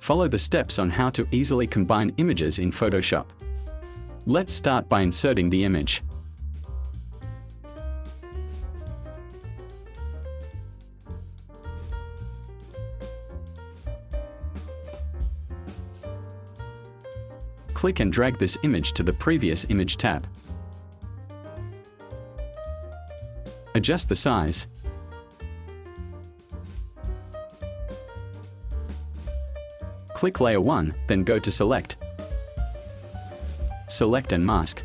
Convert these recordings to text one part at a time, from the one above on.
Follow the steps on how to easily combine images in Photoshop. Let's start by inserting the image. Click and drag this image to the previous image tab. Adjust the size. Click Layer 1, then go to Select. Select and mask.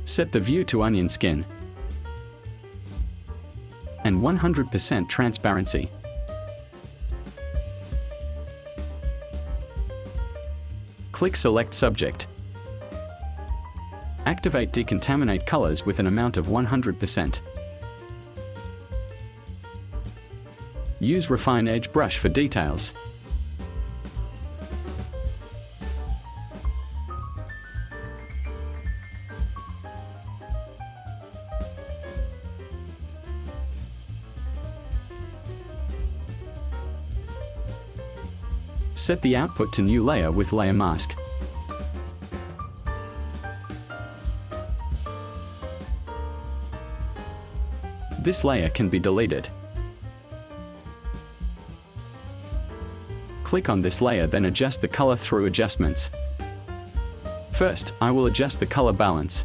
Set the view to onion skin and 100% transparency. Click Select Subject. Activate Decontaminate Colors with an amount of 100%. Use Refine Edge Brush for details. Set the output to New Layer with Layer Mask. This layer can be deleted. Click on this layer, then adjust the color through adjustments. First, I will adjust the color balance.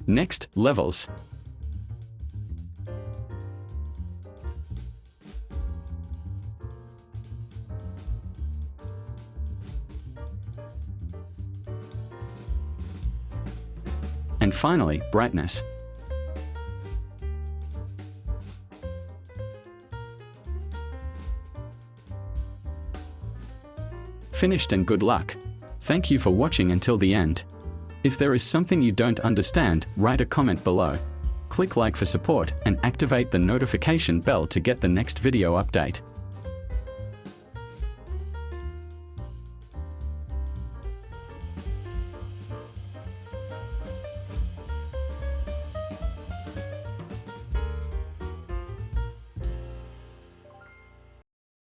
Next, Levels. And finally, Brightness. Finished, and good luck. Thank you for watching until the end. If there is something you don't understand, write a comment below. Click like for support and activate the notification bell to get the next video update.